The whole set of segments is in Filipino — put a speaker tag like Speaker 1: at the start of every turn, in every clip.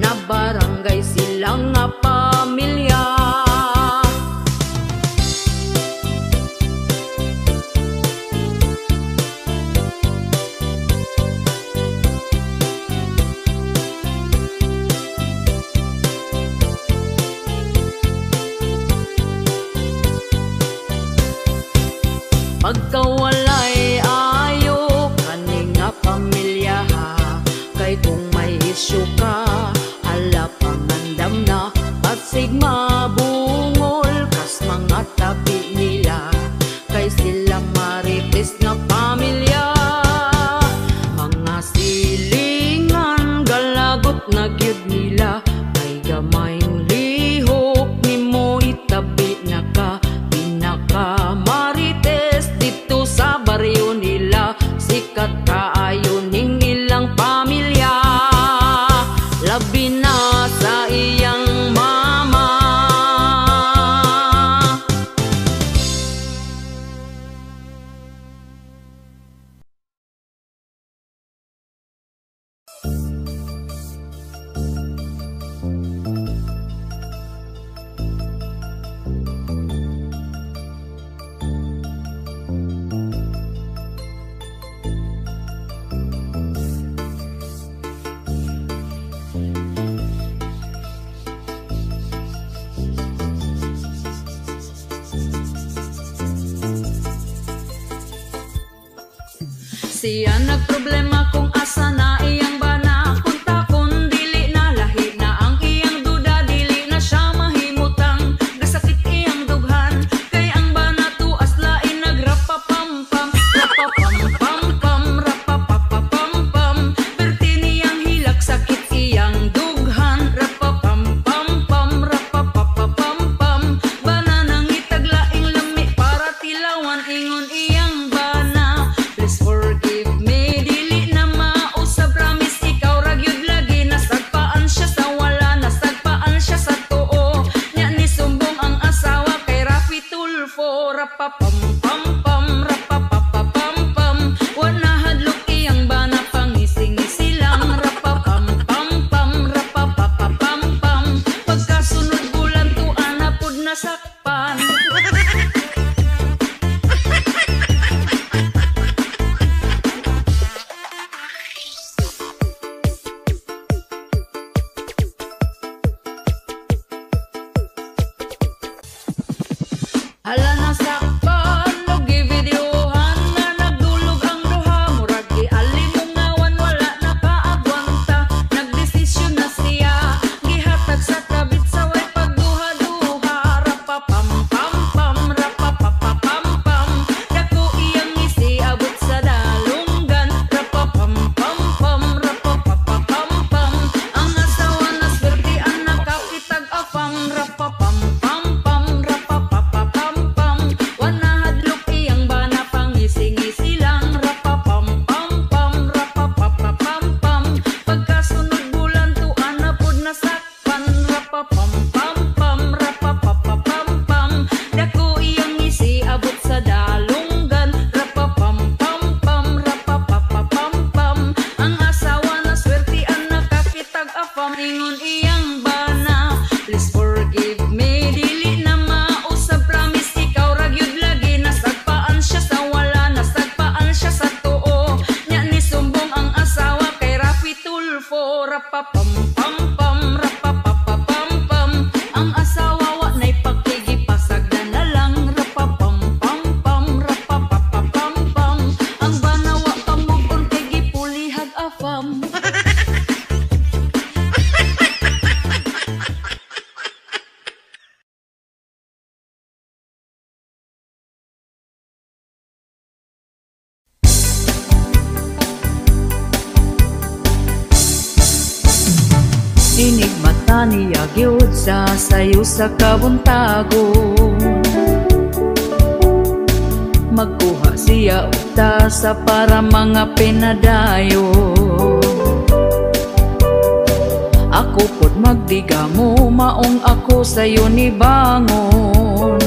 Speaker 1: na barangay silang nga pamilya. Pagkawalay ayo kani nga pamilya ha, kay kung may isyu ka hala pangandam na pasig mabungol kas mga tabi nila, kay sila marites nga pamilya. Mga silingan galagot na gyud nila, kay gamayng lihok nimo itabi na ka, pinaka marites dito sa baryo nila, sikat kaayo ning ilang pamilya, labi na sa iyang mama. Siya nagproblema kung asa na iyang bana, kunta kun dili na lahi na ang iyang duda, dili na siya mahimutang gasakit iyang dughan, kay ang bana tuas lain nagrapapampam, rapapampampam, rapapapapampam, perti niyang hilak sakit iyang dughan, rapapampampam, rapapapapampam, bana nang itaglaing lami para tilawan ingon iyang bana. Please forgive me, dili na mausab, promise ikaw ragyud lagi, nasagpaan siya sa wala, nasagpaan siya sa tuo, nya ni sumbong ang asawa kay Rafi Tulfo, rapapampampam, rapapapapampam, wala hadlok iyang bana pangising-isi lang, rapapampampam, rapapapapampam, pagkasunod bulan tuan na pud nasakpan. Hala nasakpan, logi videohan nga nagdulog ang duha, murag gialimungawan wala nakaagwanta, nagdesisyon na siya, gihatag sa kabit sa way pagduha-duha, rapapampampam, rapapapapampam, dako iyang isi abot sa dalunggan, rapapampampam, rapapapapampam, ang asawa na swerte ang nakakitag afam, rapapampampam, rapapapapampam, wanahadlok iyang bana pangising-isi lang, rapapampampam, rapapapapampam, pagkasunod bulan tuan na pud nasakpan, rapapampampam, rapapapapampam, dako iyang isi abot sa dalunggan, rapapampampam, rapapapapampam, ang asawa na swerte ang nakakitag afam, ingon iyang bana. Please forgive me, dili na mausab, promise ikaw ragyud lagi, nasagpaan siya sa wala, nasagpaan siya sa tuo, nya ni sumbong ang asawa kay Rafi Tulfo, rapapampampam, rapapapapampam, ang asawa wa nay pagkigipasagdan na lang, rapapampampam, rapapapapampam, ang bana wa pamugon kay gipulihag afam. Inig mata niya gyud sa sayo sa kabuntagon, magkuha siya utasa para mga pinadayo, ako pod magdigamo, maong ako sayo ni bangon,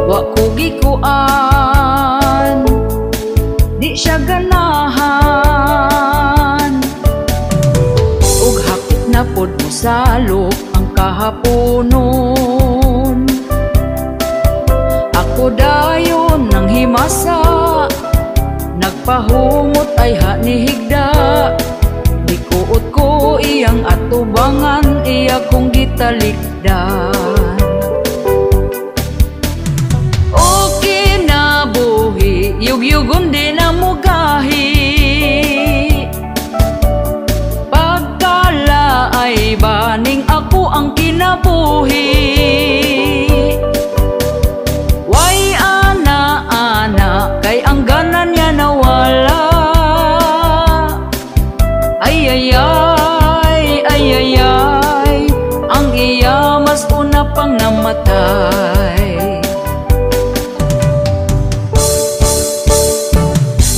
Speaker 1: wa ko gikuan, di siya ganahan, ug hapit na na pod mo salok ang kahaponon. Ako dayon nang himasa, nagpahumot ay hanihigda. Dikuot ko iyang atubangan, iya kong gitalikdan. Okay na buhi, yugyugon di na mugahi. Pagkala ay baning ako ang kinabuhi. Way ana-ana, kay ang ganan niya nawala. Ay, ang iya mas una pang namatay.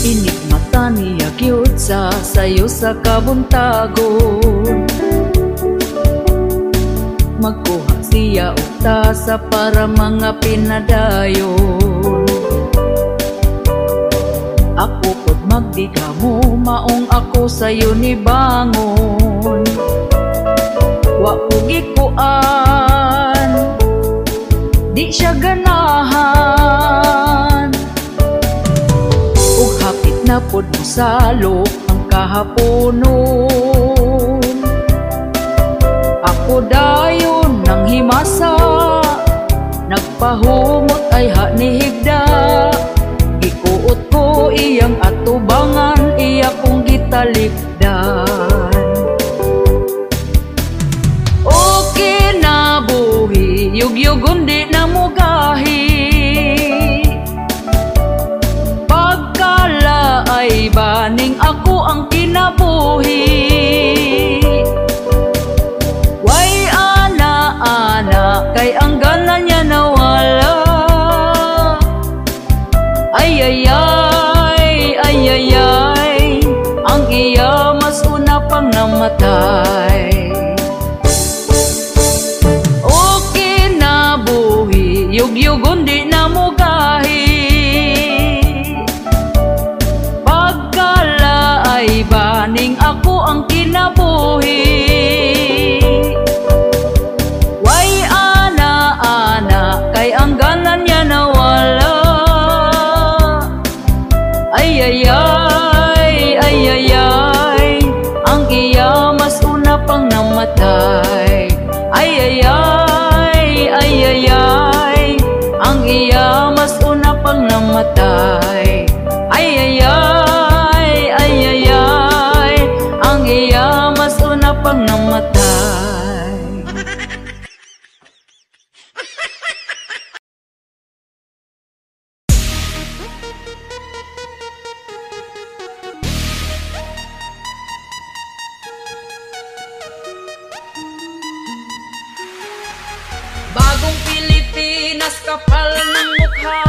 Speaker 1: Inigmata niya gyud sa sayo sa kabuntagon. Magkuha siya og tasa para mga pinadayon. Ako pod magdigamo, maong ako sayo ni bangon. Wa ko gikuan, di siya ganahan. Ug hapit na pod mo salok ang kahaponon. Ako dayon nang himasa, nagpahumot ay hanihigda. Gikuot ko iyang atubangan, iya kong gitalikdan. Okay na buhi, yugyugon di na mugahi. Pagkala ay baning ako ang kinabuhi. Way ana-ana, kay ang ganan niya nawala. Ay, ang iya mas una pang namatay. Okay na buhi, yugyugon di na mugahi. Pagkala ay baning ako ang kinabuhi. Way ana-ana, kay ang ganan niya nawala. Ay, ang iya mas una pang namatay. Ay, ang iya mas una pang namatay. Ay, ang iya mas una pang namatay. Bagong Pilipinas, kapal ng mukha,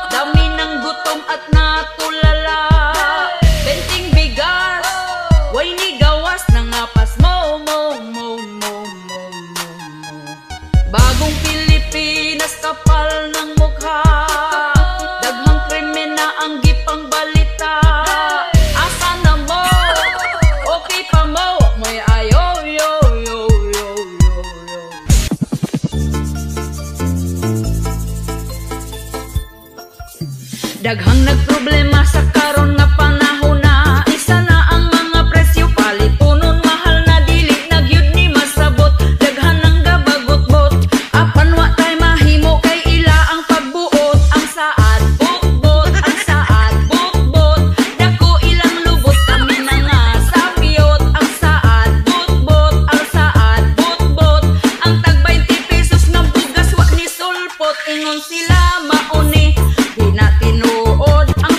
Speaker 1: dami ng gutom at natulala. Benting bigas, way ni gawas ng apas mo. Bagong Pilipinas, kapal ng mukha, daghang krimen na ang gipang balita. Asa na mo? Okay pa mo? Mo'y ayo, yo. Daghang nagproblema sa karon nga panahon na. Isa na ang mga presyo, palitunon mahal na dili nagyud ni masabot. Daghan ang gabagot-bot, apan wa tay mahimo kay ila ang pagbuot. Ang saad bukbot, dako ilang lubot kami na nga sabyot. Ang saad bukbot, ang tag 20 pesos nga bugas wa ni sulpot. Ingon sila mauni, di na tinuod ang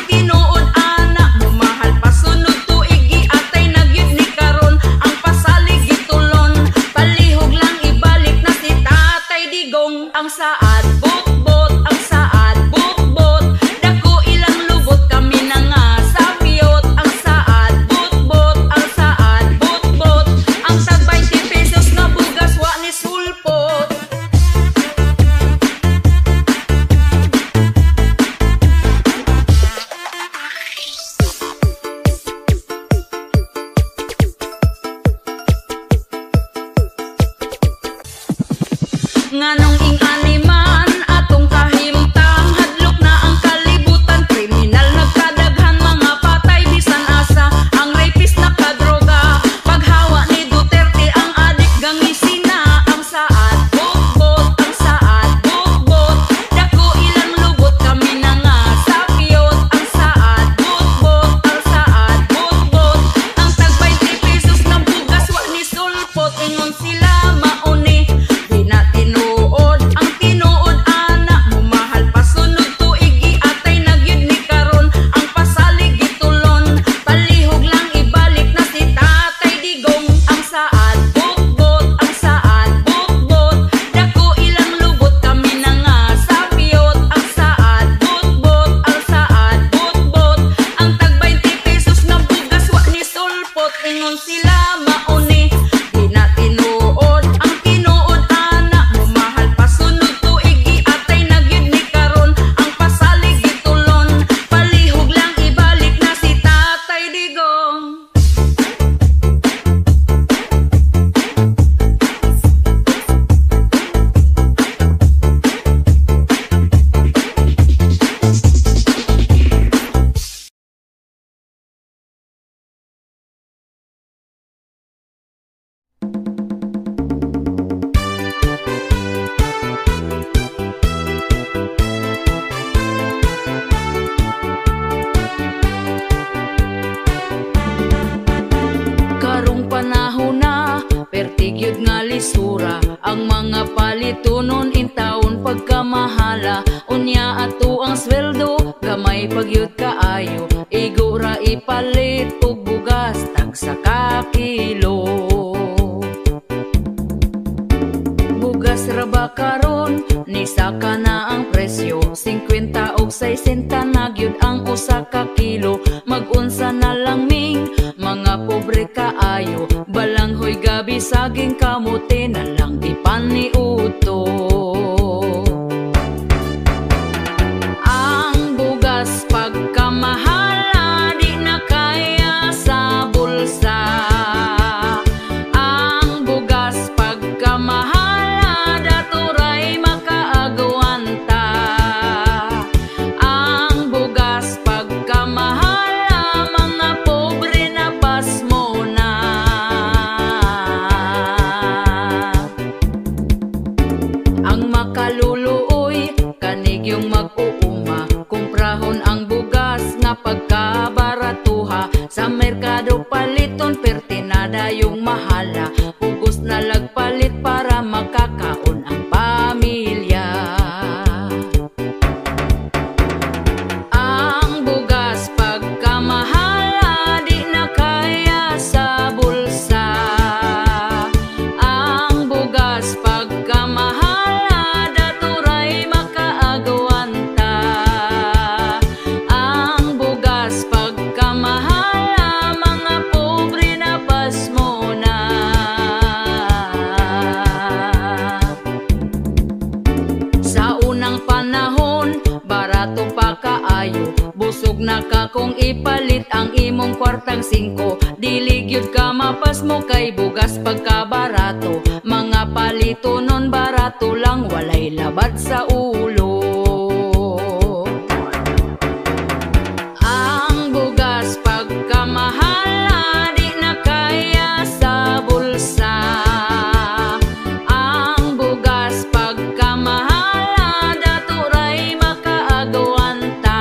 Speaker 1: Nganong ing animan atong kahimtang hadlok na ang kalibutan, kriminal nagkadaghan mga patay bisan asa, ang rapist nakadroga, paghawa ni Duterte ang adik gangisina, ang saad bugbot, ang saad bugbot, dako ilang lubot kami na nga sapiyot, ang saad bugbot, ang saad bugbot, ang tag 20 pesos ng bugas wa ni sulpot, ingon sila mauni di na tinuod, ang tinuod ana mo mahal pasunod tuig atay nagyud ni karon, ang pasalig gitulon palihog lang ibalik na si Tatay Digong, ang saad bugbot, ang saad bugbot, dako ilang lubot kami na nga sapiyot, ang saad bugbot, ang saad bugbot, ang tag 20 pesos ng bugas wa ni sulpot, ingon sila mauni di na tinuod, ang tinuod ana mo mahal pasunod tuig atay nagyud ni karon, ang pasalig gitulon palihog lang ibalik na si Tatay Digong. Karong panahon na pertigyud nga lisura, ang mga palitunon in taon pagkamahala, unya ato ang sweldo gamay pagyud kaayo, igura ipalit og bugas tag sa kakilo. Bugas ra ba karon ni saka na ang presyo, 50 og 60 na gyud ang usa ka kilo, mag-unsa na lang ming mga pobre kaayo, balanghoy gabi saging kamote na lang di paniuto. Ang bugas pagkamahala di na kaya sa bulsa, ang bugas pagkamahala daturay makaagwanta, ang bugas pagkamahala mga pobre na pasmo na. Ang makaluluoy kanig yung mag-uuma, kumprahon ang bugas nga pagkabaratuha, sa merkado paliton pertinada yung mahala, pugos na lagpalit para makakaon ang pamilya. Ang bugas pagkamahala di na kaya sa bulsa, ang bugas pagkamahala daturay makaagwanta, ang bugas pagkamahala mga pobre na pasmo na. Sa unang panahon barato pa kaayo, busog na ka kung ipalit ang imong kwartang 5, dili gyud ka mapasmo kay bugas pagkabarato, mga palitonon barato lang walay labad sa ulo. Ang bugas pagkamahala di na kaya sa bulsa, ang bugas pagkamahala daturay makaagwanta,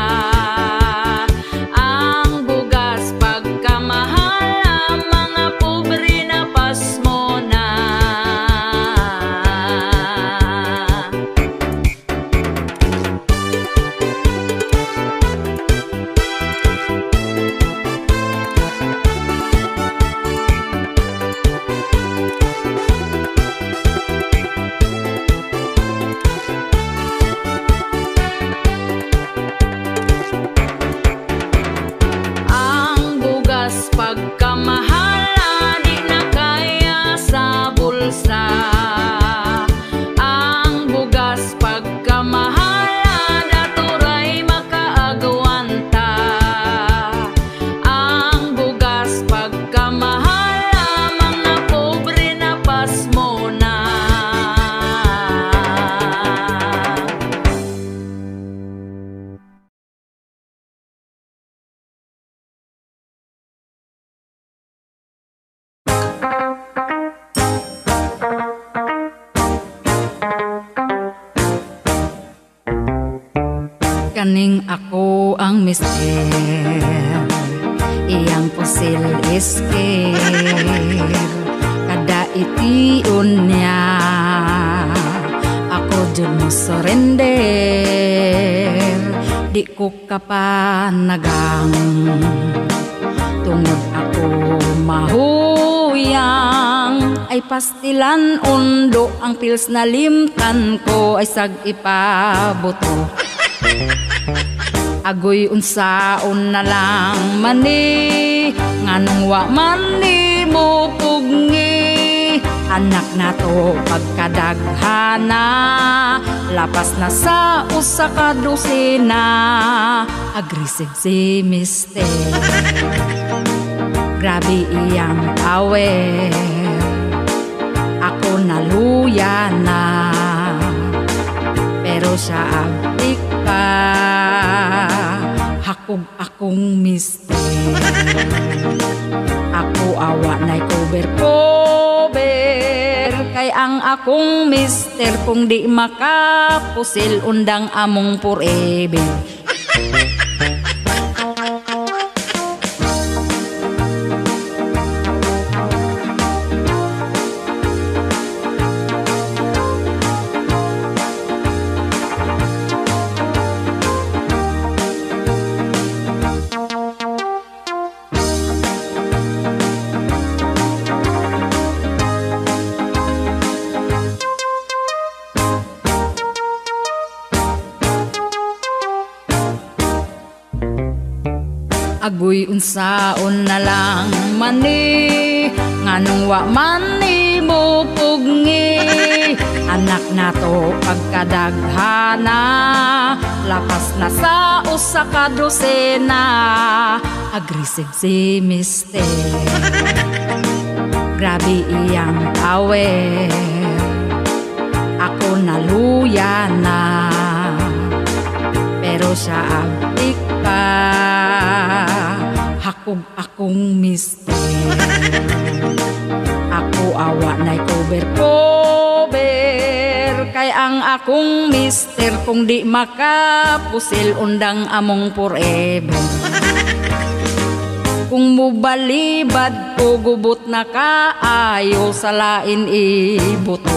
Speaker 1: ang bugas pagkamahala mga pobre na pasmo na. kaning ako ang mister, iyang pusil isker, kada itiun niya ako jud mo surrender. Di ko kapanagang tungod ako mahuyang, ay pastilan undo ang pils na limtan ko ay sag ipabuto. Agoy unsaon na lang mani, nganong wa mani mo pugni. Anak na to pagkadaghana, lapas na sa usa ka dosina. Aggressive si mister, grabe iyang power, ako naluya na, pero siya abdik pa. Hakog akong mister, ako awa na'y cover-cover, kay ang akong mister kung di makapusil undang among forever. Agoy unsaon na lang mani, nganong wa mani mo pugni. Anak na to pagkadaghana, lapas na sa usa ka dosena. Aggressive si mister, grabe iyang power, ako naluya na, pero siya abdik pa. Hakog akong mister, ako awa na'y cover-cover, kay ang akong mister kung di makapusil undang among forever. Kung mubalibad ko gubot na kaayo, sa lain ibuto.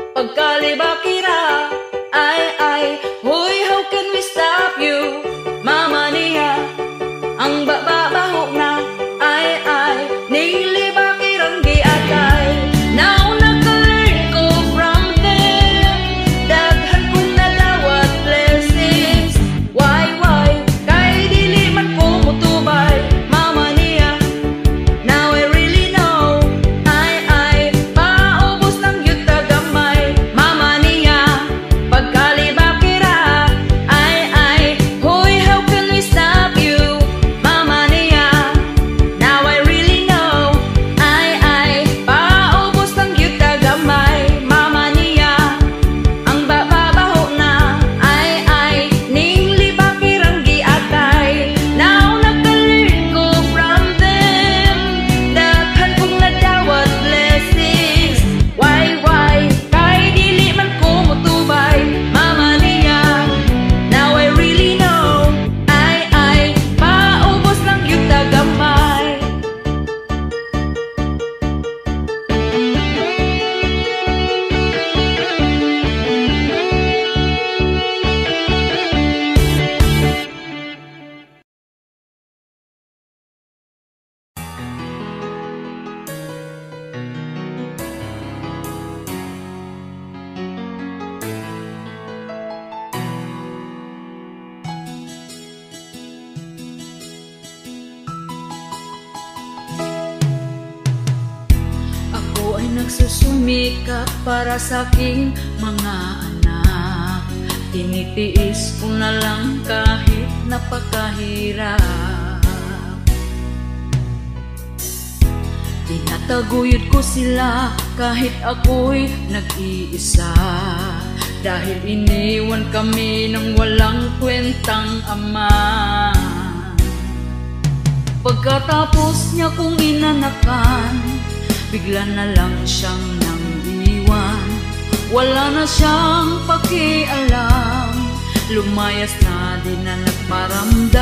Speaker 2: Pagkalibakira, ay, huy, how can we stop you, Mama
Speaker 1: nagsusumikap para sa aking mga anak. Tinitiis ko na lang kahit napakahirap. Tinataguyod ko sila kahit ako'y nag-iisa, dahil iniwan kami ng walang kwentang ama. Pagkatapos niya kong inanakan, bigla na lang siyang nang-iwan. Wala na siyang pakialam, lumayas na din na nagparamdam.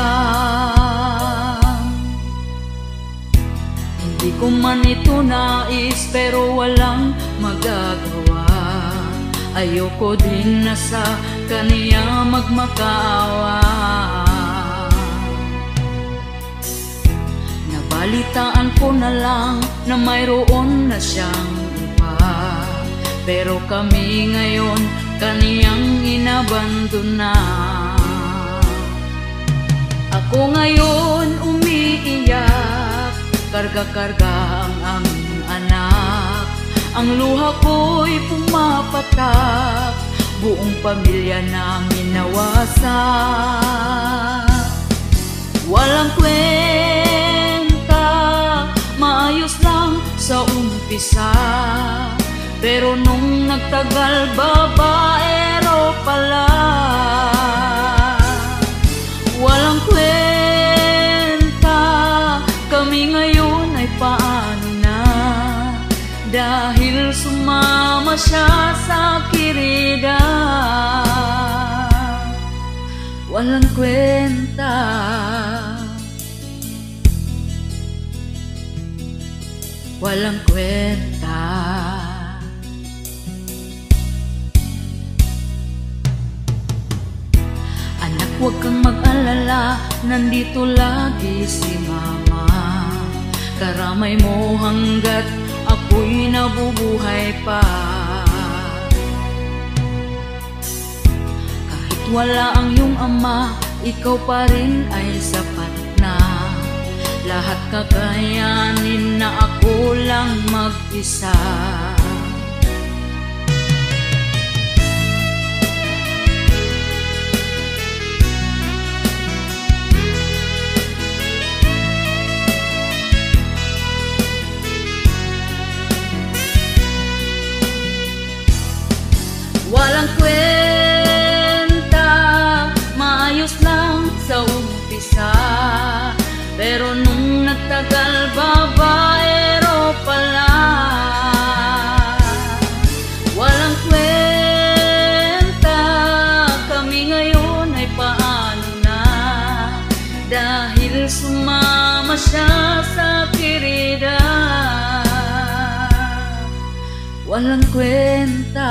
Speaker 1: Hindi ko man ito nais pero walang magagawa. Ayoko din na sa kaniya magmakaawa. Nabalitaan ko na lang na mayroon na siyang iba, pero kami ngayon kaniyang inabandona. Ako ngayon umiiyak, karga-karga ang aming anak. Ang luha ko'y pumapatak, buong pamilya namin nawasak. Walang kwenta, maayos lang sa umpisa, pero nung nagtagal babaero pala. Walang kwenta, kami ngayon ay paano na, dahil sumama siya sa kirida. Walang kwenta, walang kwenta. Anak, huwag kang mag-alala, nandito lagi si mama. Karamay mo hanggat ako'y nabubuhay pa. Kahit wala ang iyong ama, ikaw pa rin ay sapat na. Lahat kakayanin na ako lang mag-isa. Walang kwenta, maayos lang sa umpisa, pero nung nagtagal babaero pala. Walang kwenta, kami ngayon ay paano na, dahil sumama siya sa kirida. Walang kwenta,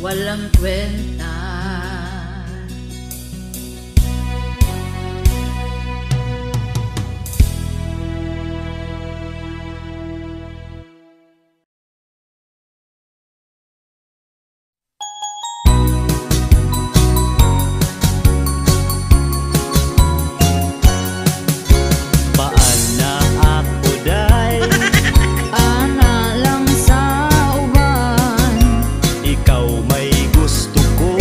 Speaker 1: walang kwenta.
Speaker 2: Ikaw may gusto ko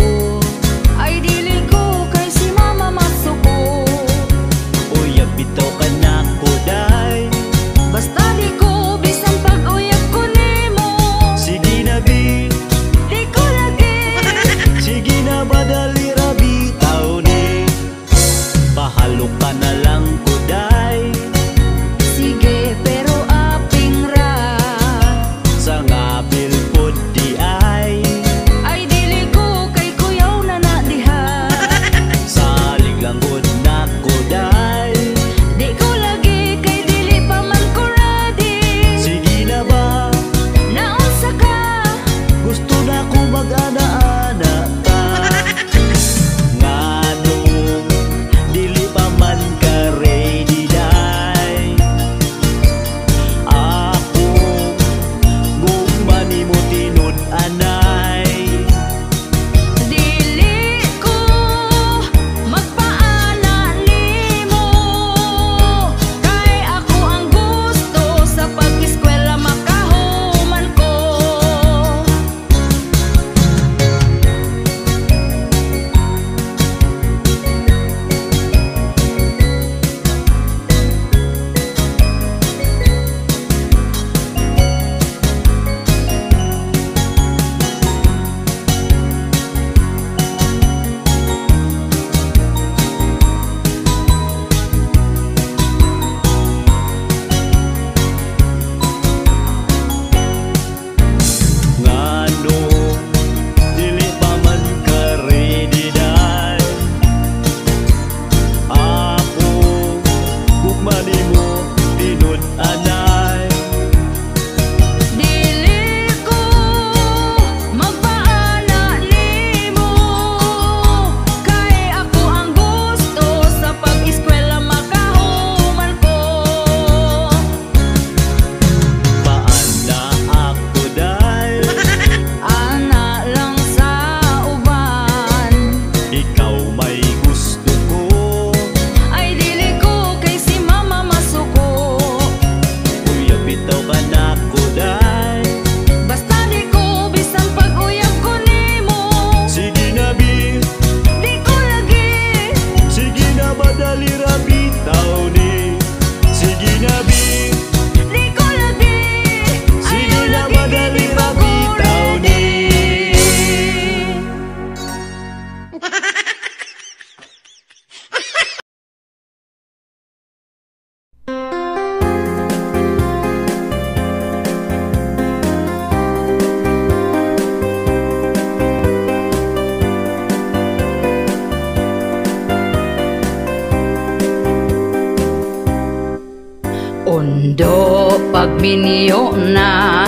Speaker 1: pagminyo na,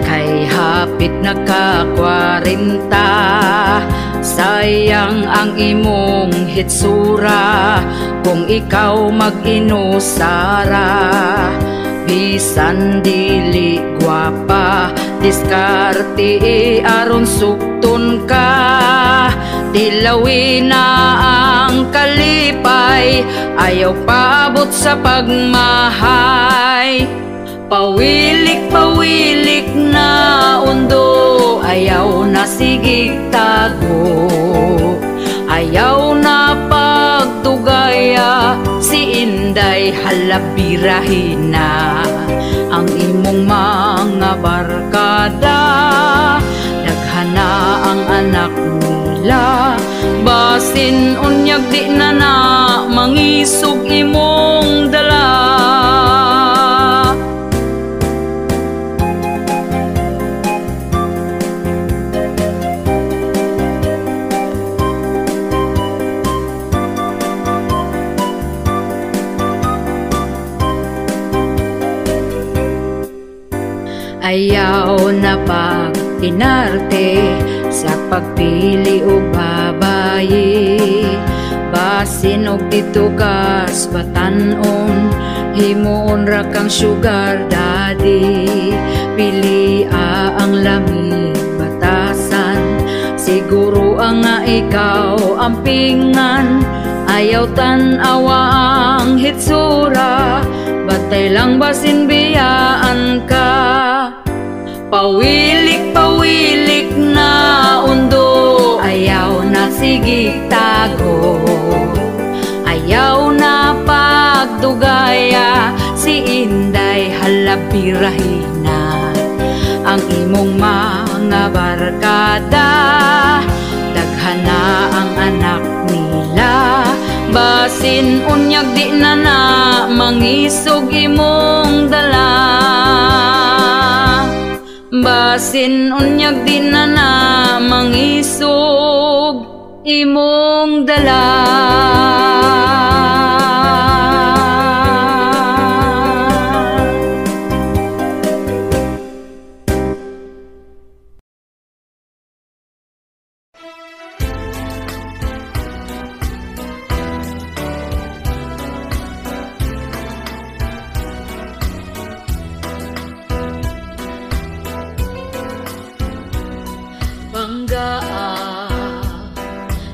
Speaker 1: kay hapit na ka 40. Sayang ang imong hitsura kung ikaw mag-inusara. Bisan dili gwapa, diskarte aron sukton ka. Dilawin na ang kalipay, ayaw paabot sa pagmahay. Pawilik-pawilik na undo, ayaw na sigig tago. Ayaw na pagtugaya, si Inday halabirahin na. Ang imong mga barkada, daghana ang anak nila. Basin unyag di na na, mangisog imong dala. Ayaw na pag-inarte sa pagpili o babayi. Basin og ditugas batanon, himuon ra kang sugar daddy. Pili ang lamig batasan, siguro ang nga ikaw ampingan. Ayaw tan-awa ang hitsura, batay lang basin biyaan ka. Pawilik-pawilik na undo, ayaw na sigig tago. Ayaw na pagdugaya, si Inday halabirahin na. Ang imong mga barkada, daghana ang anak nila. Basin unyag di na na, mangisog imong dala. Basin unyag di na na, mangisog imong dala.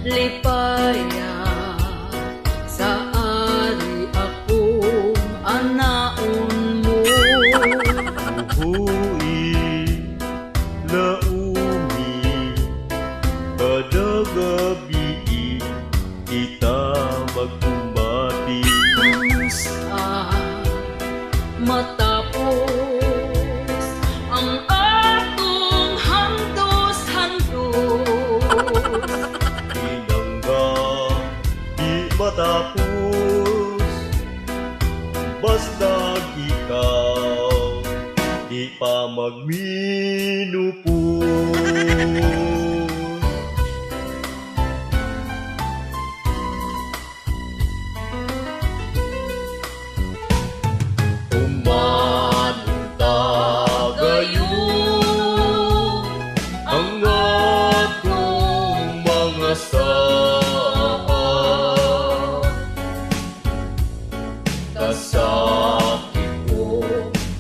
Speaker 1: Lipaya sa ari akong anaon mo.
Speaker 2: Uhui laumi kada gabi kita magkumati.
Speaker 1: Kamusta matapos ang atong handos-handos?
Speaker 2: Matapos basta ikaw di pa magminupos. Umanunta gayon ang atong mga sakit ko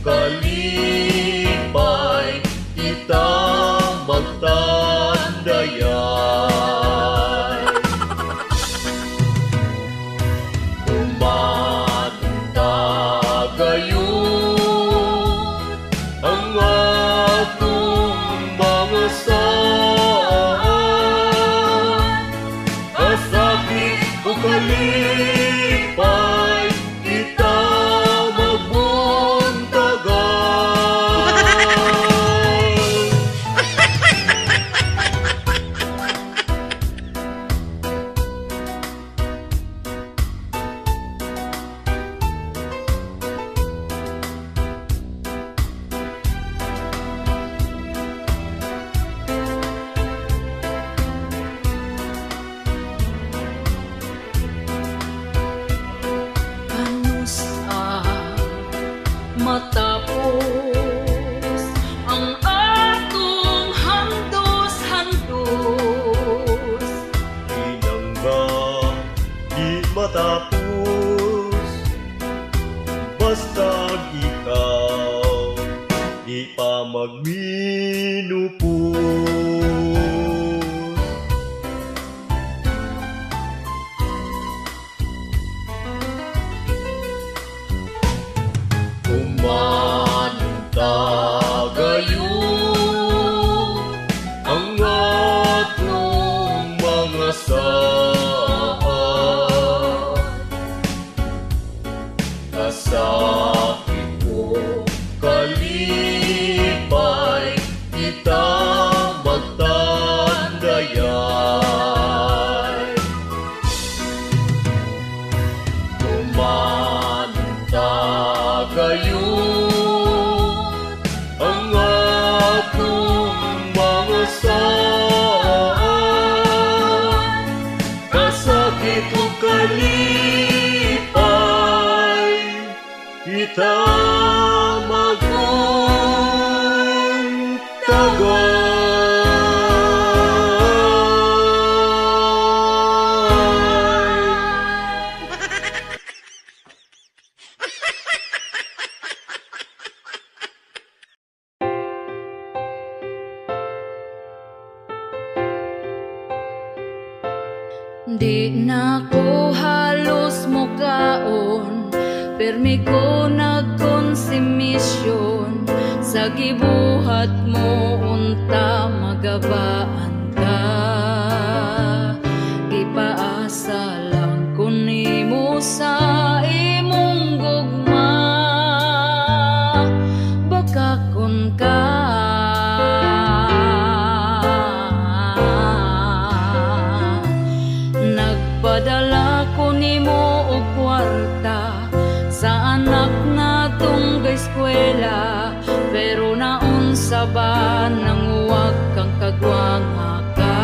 Speaker 2: kalipay, kita magtan magminupos. Kumanta gayon ang atong mga saan, kasakit ko kalipay, kita magtandayay. Kumanta gayon ang atong mga saan, kasakit ko kalipay, kita magtagay.
Speaker 1: Di na ko halos mukaon, permi ko nagkonsumisyon. Sa gibuhat mo unta magabaan ka, gipaasa lang ko nimo sa imong gugma, baka kun ka nagpadala ko nimo og kwarta sa anak natong eskwela, pero naunsa ba nang huwag kang kagwanga ka?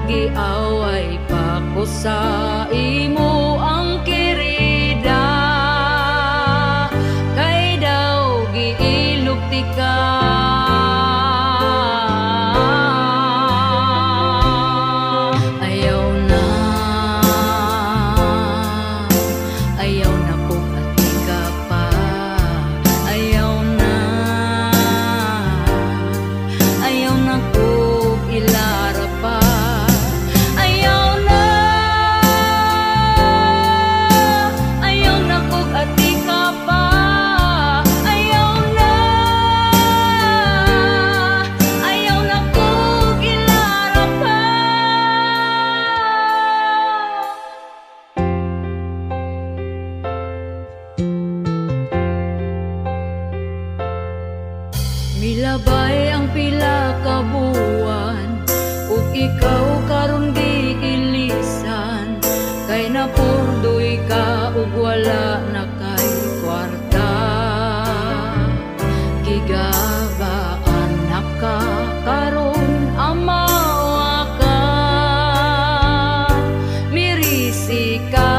Speaker 1: Giaway pa ko sa imo ang kirida, kay daw giilugti ka. Milabay ang pila ka buwan, ug ikaw karon giilisan, kay napurdoy ka ug wala na kay kwarta. Gigabaan na ka karon amawa ka, mirisi ka.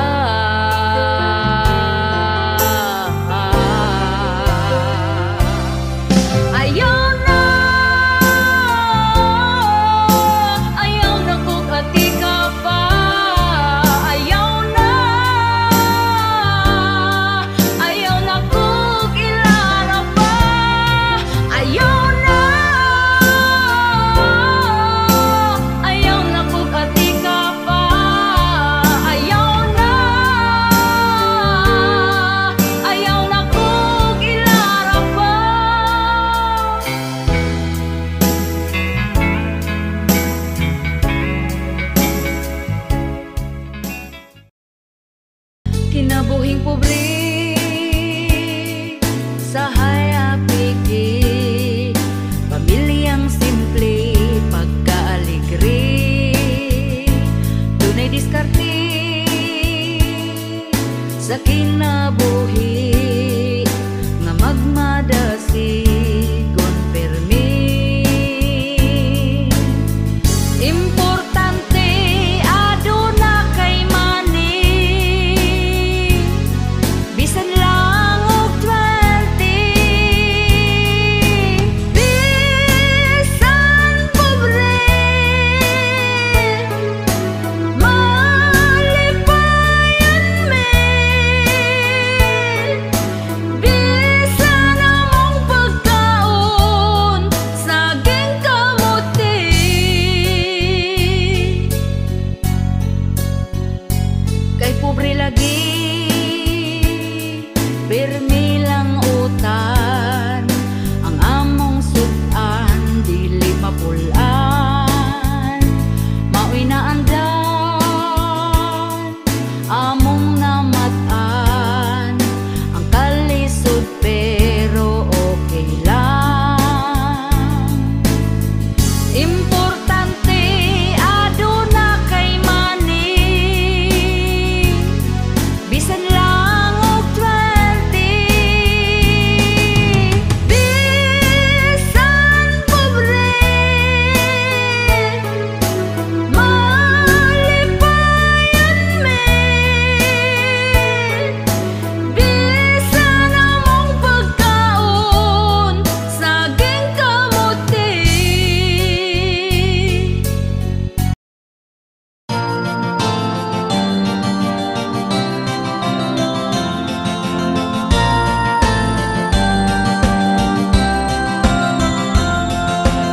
Speaker 1: Ayaw na kog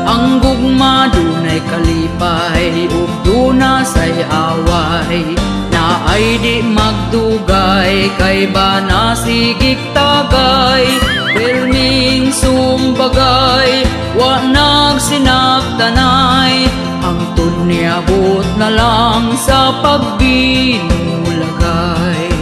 Speaker 1: Ang gugma dunay kalipay ug duna say away, na ay di magdugay kay bana sigig tagay. Perming sumbagay wa nagsinaktanay, ang tunyabot na lang sa pagbinulagay.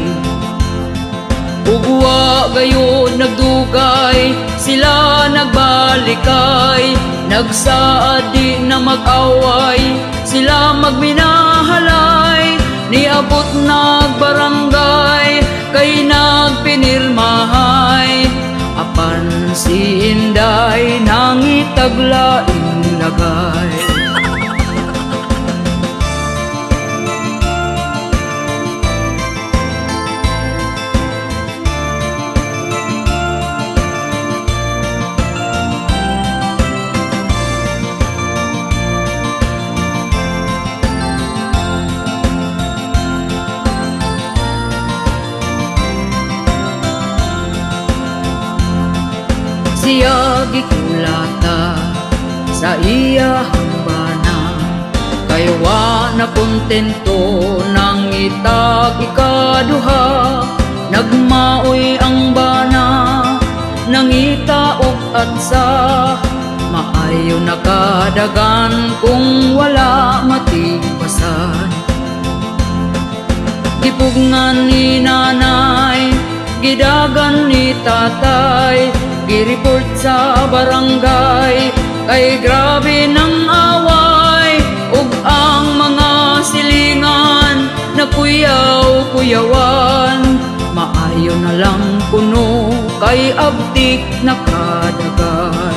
Speaker 1: Ugwa gayon nagdugay, sila nagbalikay, nagsaad di na mag-away, sila magminahalay. Niabot nagbarangay, kay nagpinirmahay, apan si Inday nangitaglaing lagay. Siya gikulata sa iya hambana, kay wa na kontento nang itag ikaduha. Nagmaoy ang bana, nangita og atsa, maayo nakadagan kung wala matibasan. Gipugngan ni nanay, gidagan ni tatay, gireport sa barangay, kay grabe ng away. Ug ang mga silingan na kuyaw-kuyawan, maayo na lang kuno kay abtik nakadagan.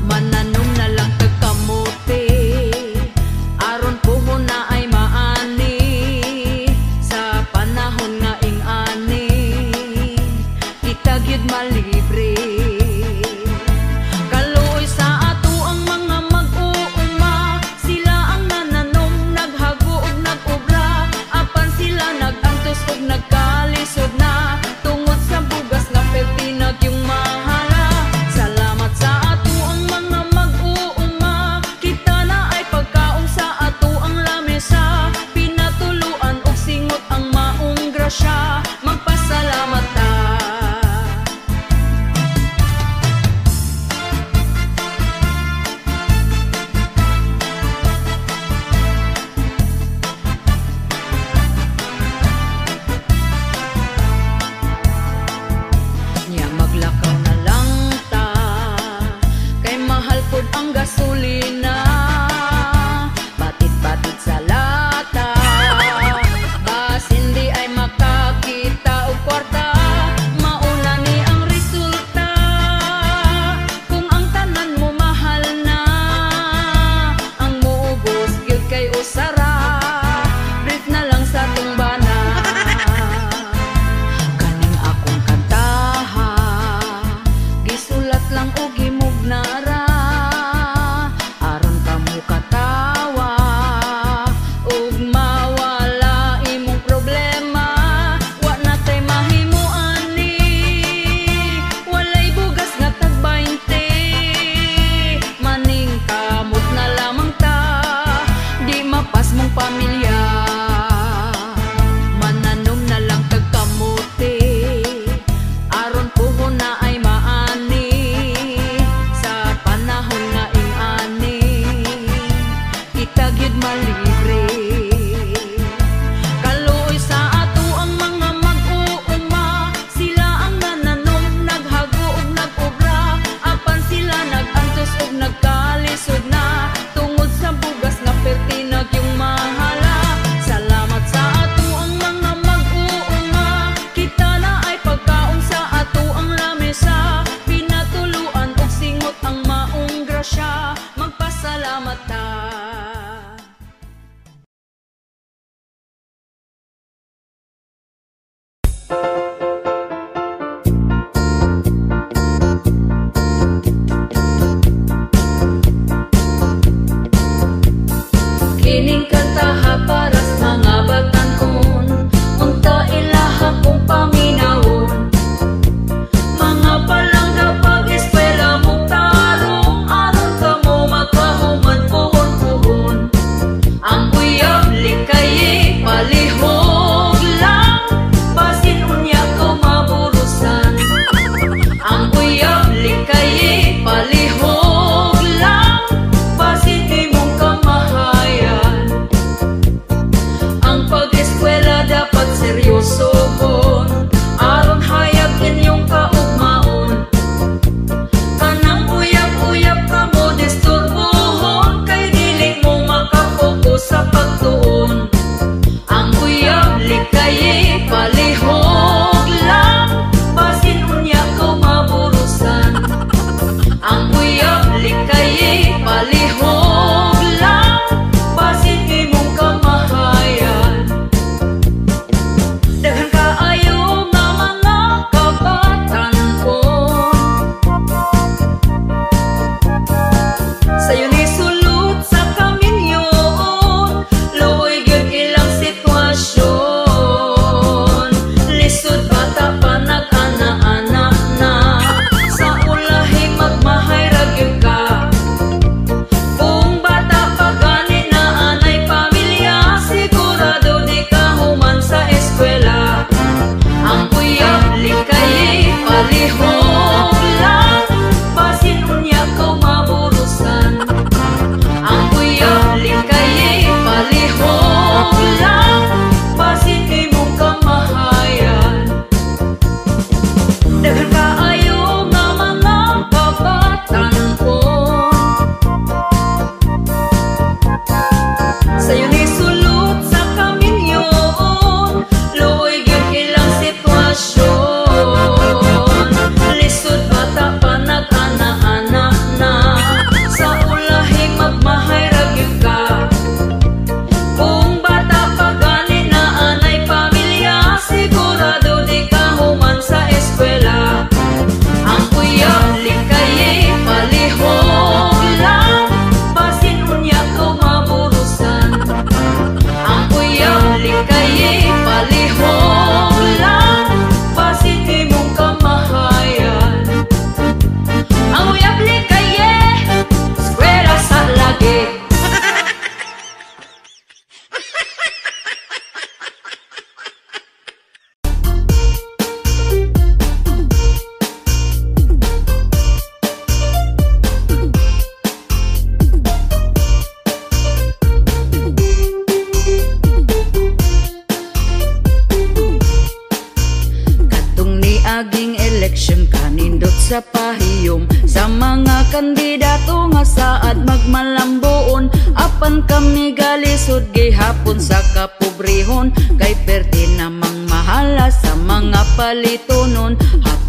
Speaker 1: Mananom na lang tagkamote, sa mata. Kining kantaha paras mga batanon, unta ilaha kong paminawon. Mga palangga pag-eskwela mong tarong, aron ka mo magkahuman puhon-puhon. Ang uyab likaye palihog lang, basin unya ko maburusan. Ang uyab likaye palihog lang, basin imong kamahayan. Ang pag-eskwela dapat seryosohon, aron hayag inyong kaugmaon. Kanang uyab-uyab ka mo disturbohon, kay dili mo makapokus sa pagtuon. Ang uyab likaye palihog lang, basin unya ko maburusan. Ang uyab likaye palihog lang, basin imong kamahayan. Daghan kaayo nga mga kabatan-on, sayo ni sulod sa kaminyon, luoy gyud ilang sitwasyon. Lisod bata pa nag-ana-ana na, sa ulahi magmahay ra gyud ka. Kung bata pa gani na anay pamilya, sigurado di ka human sa eskwela. Ang uyab likaye palihog lang, basin unya ko maburusan. Ang uyab likaye palihog lang, basin imong kamahayan. Daghan kaayo nga mga kabatan-on, sayo ni sulod sa kaminyon, luoy gyud ilang sitwasyon. Lisod bata pa nag-ana-ana na, sa ulahi magmahay ra gyud ka. Kung bata pa gani na anay pamilya, sigurado di ka human sa eskwela. Ang uyab likaye palihog lang, basin unya ko maburusan. Ang uyab likaye palihog lang, basin imong kamahayan. Ang uyab likaye, eskwela sa lagi. Kadtong niaging eleksyon kanindot sa pahiyom, sa mga kandidato nga saad magmalambuon. Apan kami galisod gihapon sa kapobrehon, kay perti namang mahala sa mga palitonon.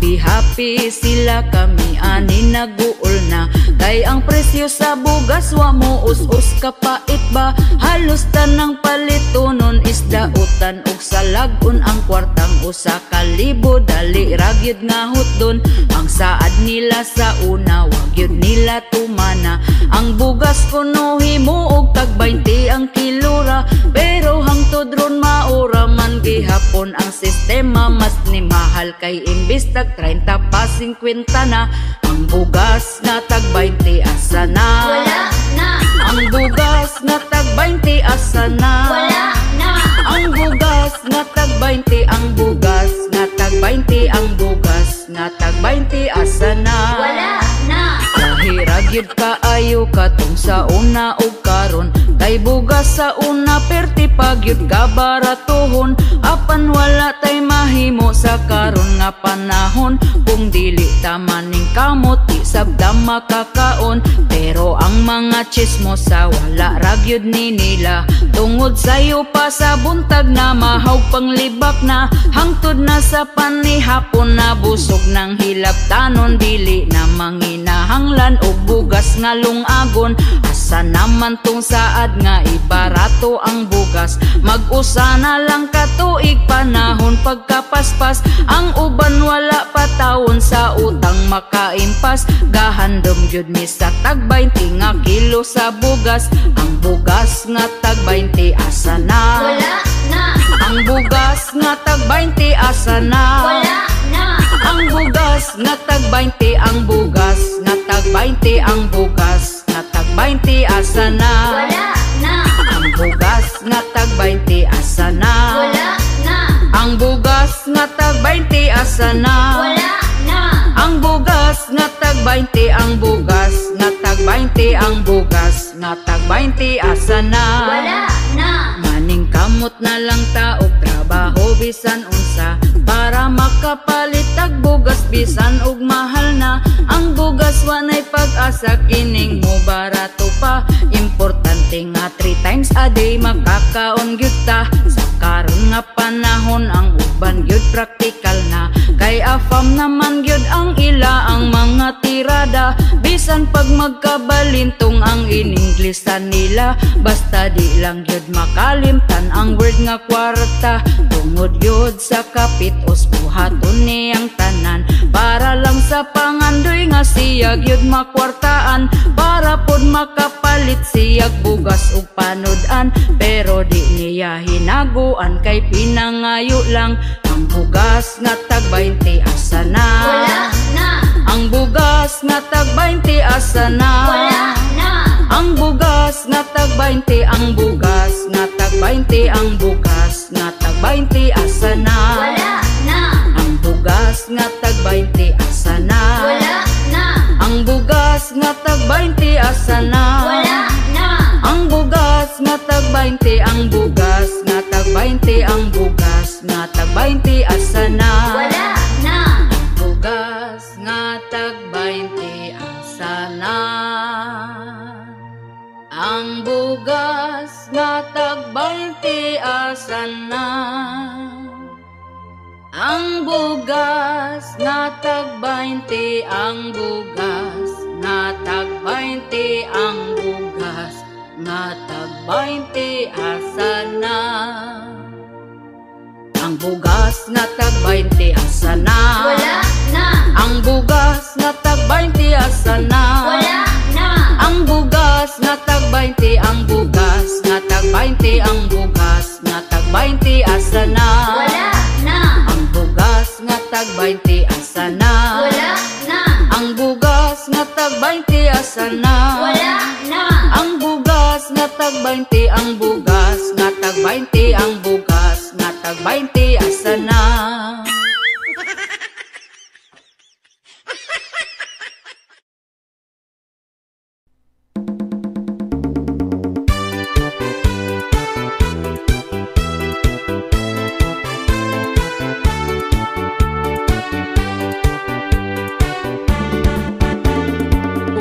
Speaker 1: Happy sila kami ani naguol na, kay ang presyo sa bugas wa mo us-us kapait ba. Halos tanang palitonon isdautan ug salagon, ang kwartang usa ka libo dali ragyod nga hutdon. Ang saad nila sa una wag yun nila tumana, ang bugas kuno himo og tag 20 ang kilora. Pero hangtod ron maura man gihapon ang sistema, mas ni mahal kay imbis tag 30 pa 50 na. Ang bugas nga tag 20 asa na?
Speaker 3: Wala na.
Speaker 1: Ang bugas nga tag 20 asa na?
Speaker 3: Wala na.
Speaker 1: Ang bugas nga tag 20, ang bugas nga tag 20, ang bugas nga tag 20 asa na?
Speaker 3: Wala na.
Speaker 1: Kahirag yun kaayo katong sa una o karon, kay bugas sa una perti pagyud ka baratohon. Apan wala tay mahimo sa karon nga panahon, kung dili tamaning kamot di sabda makakaon. Pero ang mga chismosa wala ragyod ni nila, Tungod sayo pa sa buntag na mahaw panglibak na, hangtod na sa panihapon na busog ng hilabtanon, dili na manginahanglan og bugas nga lungagon. Asa naman tong saad nga ibarato ang bugas, mag-usa na lang katuig panahon pagkapaspas, ang uban wala pa taon sa utang makaimpas. Gahandom gyud mi sa tag 20 nga kilo sa bugas, ang bugas nga tag 20 asa na?
Speaker 3: Wala na.
Speaker 1: Ang bugas nga tag 20 asa na?
Speaker 3: Wala na.
Speaker 1: Ang bugas nga tag 20, ang bugas nga tag 20, ang bugas nga tag 20 asa na?
Speaker 3: Wala na.
Speaker 1: Ang bugas nga tag 20 asa na?
Speaker 3: Wala na.
Speaker 1: Ang bugas nga tag 20 asa na?
Speaker 3: Wala na.
Speaker 1: Ang bugas nga tag 20, ang bugas nga tag 20, ang bugas nga tag 20 asa na?
Speaker 3: Wala na.
Speaker 1: Maning kamot na lang taog trabaho bisan unsa, para makapalit tag bugas bisan og mahal na. Ang bugas wanay pag-asa kining mo barato pa, importante nga 3 times a day makakaon gyud ta. Sa karon nga panahon ang uban gyud praktikal na, kay afam naman gyud ang ila ang mga tirada. Bisan pag magkabalintong ang in-Inglesan nila, basta di lang gyud makalimtan ang word nga kwarta. Tungod gyud sa kapitos buhaton niyang tanan, para lang sa pangandoy nga siya gyud makwartaan, para pod makapalit siya bugas ug panodan. Pero di niya hinaguan kay pinangayo lang, ang bugas nga tag 20 asa na?
Speaker 3: Wala na.
Speaker 1: Ang bugas nga tag 20 asa na?
Speaker 3: Wala na.
Speaker 1: Ang bugas nga tag 20, ang bugas nga tag 20, ang bugas nga tag 20 asa na?
Speaker 3: Wala na.
Speaker 1: Ang bugas nga tag 20 asa na?
Speaker 3: Wala na.
Speaker 1: Ang bugas nga tag 20 asa na?
Speaker 3: Wala na.
Speaker 1: Ang bugas nga tag 20, ang bugas nga tag 20, ang bugas nga tag 20 asa na?
Speaker 3: Wala na.
Speaker 1: Bugas nga tag 20 asa na? Ang bugas nga tag 20 asa na? Ang bugas nga tag 20, ang bugas nga tag 20, ang bugas nga tag 20 asa na? Ang bugas nga tag 20 asa na?
Speaker 3: Wala na.
Speaker 1: Ang bugas nga tag 20 asa na?
Speaker 3: Wala na.
Speaker 1: Ang bugas nga tag 20, ang bugas nga tag 20, ang bugas nga tag 20 asa na?
Speaker 3: Wala na.
Speaker 1: Ang bugas nga tag 20 asa na?
Speaker 3: Wala na.
Speaker 1: Ang bugas nga tag 20 asa na?
Speaker 3: Wala na.
Speaker 1: Ang bugas nga tag 20, ang bugas nga tag 20, ang bugas nga tag 20 asa na?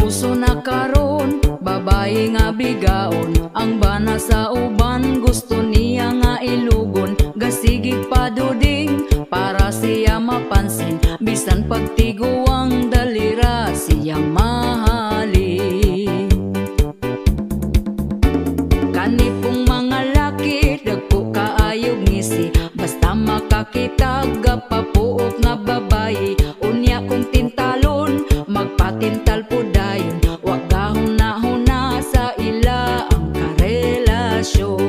Speaker 1: Uso na karon, babae nga bigaon, ang bana sa uban gusto niya nga ilugon. Gasigig pa duding para siya mapansin, bisan pagtiguang dalira siya mahalin. Kanipong mga laki dagko kaayog ngisi, basta makakita gapapuok nga babae. Unya kong tintalon magpatintal po dayon, wag gahuna-huna sa ila ang karelasyon.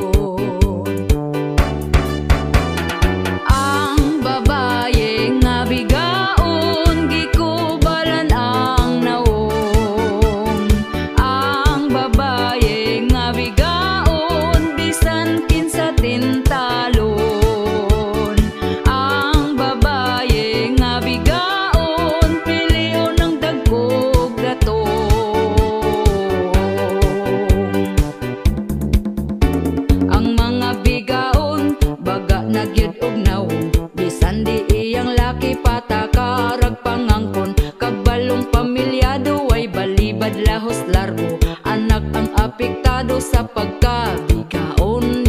Speaker 1: Ang babae nga bigaon, gikubalan ang naong. Ang babae nga bigaon, bisan kinsa tintalon. Ang babae nga bigaon, piliyon ng dagkog gatong. Ang mga bigaon, baga na gyud og naong, bisan di iyang laki patakarag pangangkon. Kagbalong pamilyado ay balibad lahos largo, anak ang apektado sa pagkabigaon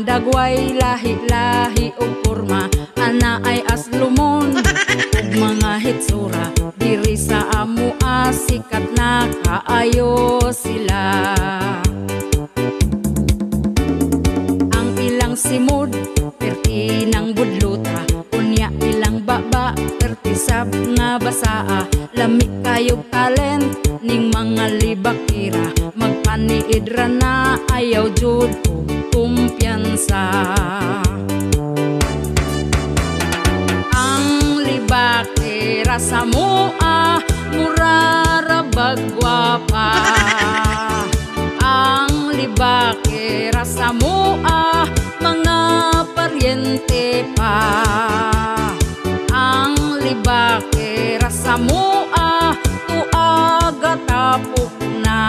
Speaker 1: ang dagway lahi-lahi o porma, ana ay aslumon ug mga hitsura. Diri sa amo sikat na kaayo sila. Ang ilang simod perti ng budluta, unya ilang baba perti sab nga basaa. Lami kayog talent ning mga libakira, magpaniidra na ayaw jud og kumpiyansa. Ang libakira sa mua murara bagwapa. Ang libakira sa mua mga paryente pa. Ang libakira sa mua tuaga tapok na.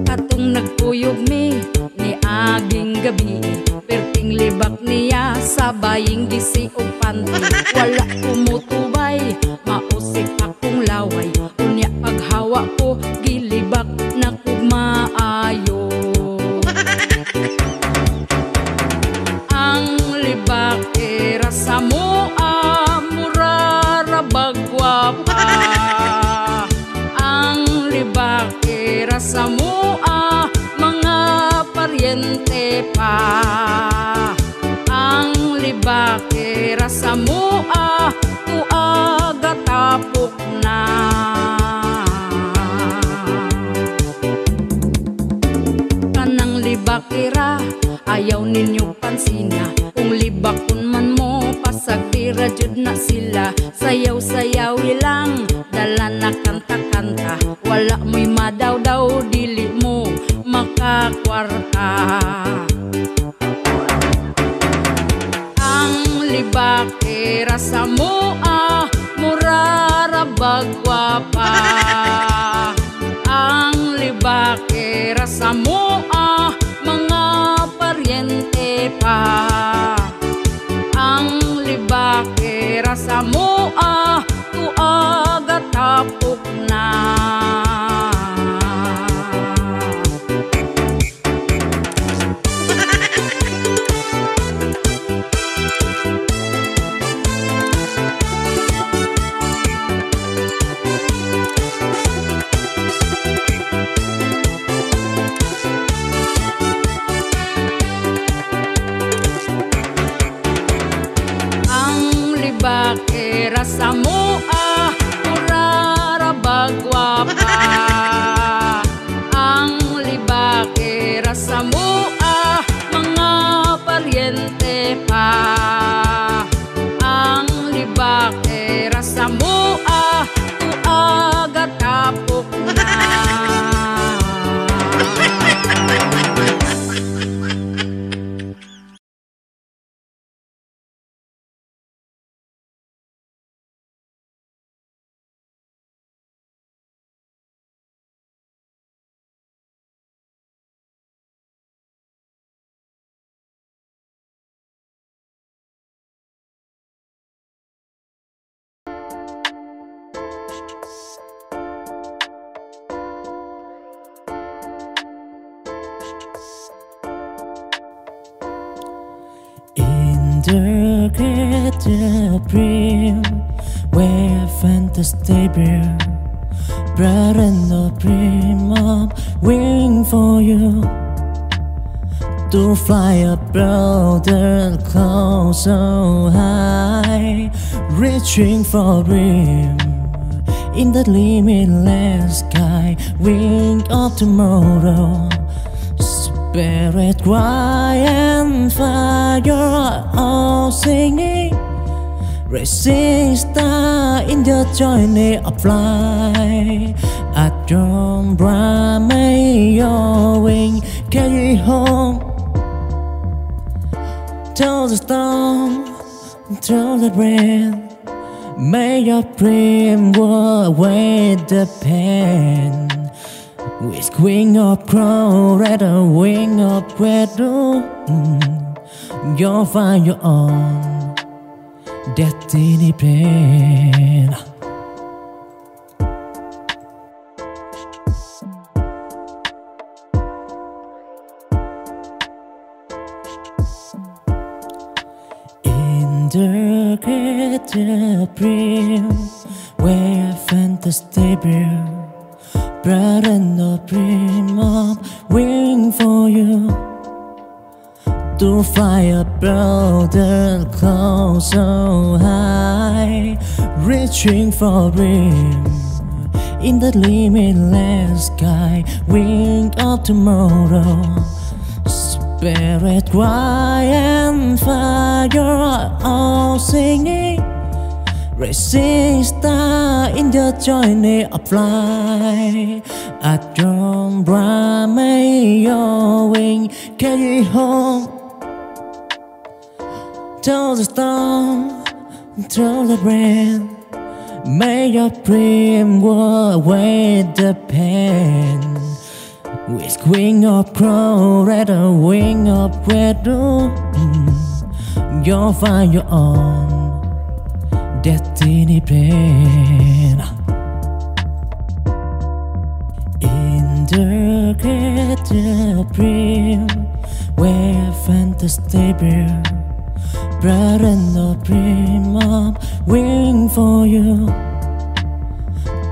Speaker 1: Katong nagpuyog mi ni aging gabi, perting libak niya sa baying gisi o panty. Wala kumutubay, mausik akong laway, unya paghawa ko gilibak na kumaayo. Ang libakira sa mua murara bagwapa. Ang libakira sa mua mga paryente pa. Ang libakira sa mua tuaga tapok na. Kanang libakira ayaw ninyo pansina, kung libakon man mo pasagtira jud na sila. Sayaw-sayaw ilang dala na kanta-kanta, wala mo'y madaw-daw dili mo makakwarta. Ang libakira sa mua murara bagwapa. Ang libakira sa mua mga paryente pa. Ang libakira sa mua tuaga tapok na. Libakira sa mua murara bagwapa. Ang libakira sa mua mga paryente pa. Ang libakira sa mua tuaga tapok na.
Speaker 4: The great April, where fantasy bear, bright and the dream of waiting for you to fly above the clouds so high, reaching for dream in the limitless sky, wing of tomorrow. Spirit, cry and fire, all singing. Resist in the journey of life. At your brand, may your wing carry home. Till the storm, till the rain. May your dream go away the pain. With wing of crow, red a wing of red, you'll find your own destiny plan. the greater brim where fantasy build, bright and no dream of waiting for you to fly above the clouds so high, reaching for dream in the limitless sky, wing of tomorrow. Spirit, quiet and fire, all singing, racing star in the journey of flight. At your bright, may your wing carry home to the storm, through the rain. May your dream go away the pain. With wing of crow, red a wing of red, you'll find your own destiny plan. In the greater dream where fantasy build, bright and no dream of waiting for you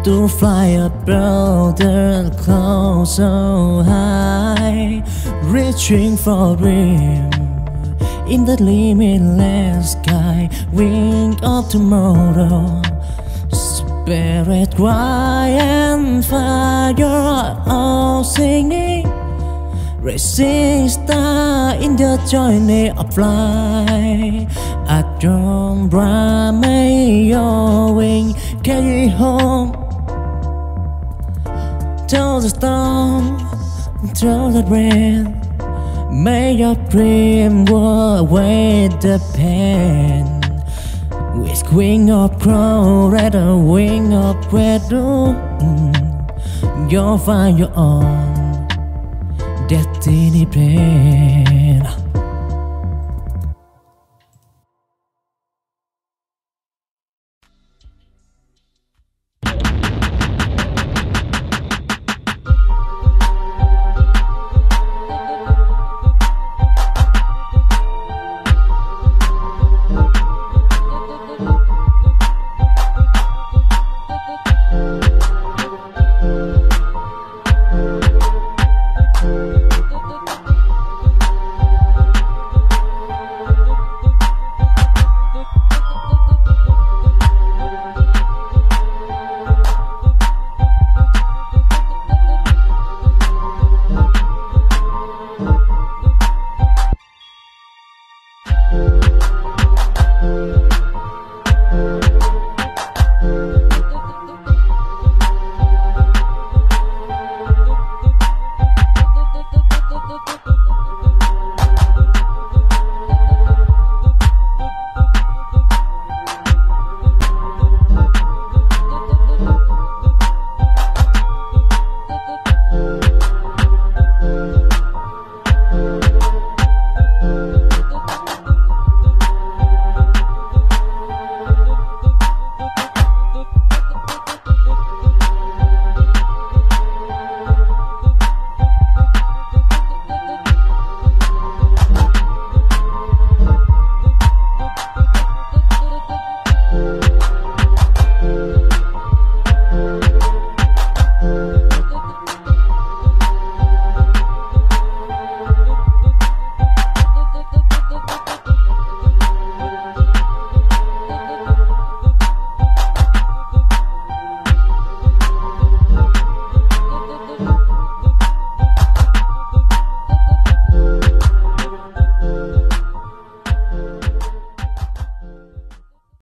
Speaker 4: to fly above the clouds so high, reaching for dream in the limitless sky, wing of tomorrow. Spirit, quiet and fire, all singing, racing star in the journey of flight. At your bright, may your wing carry home to the storm, through the rain. May your dream go away the pain. With wing of crow, red a wing of red, you'll find your own destiny plan.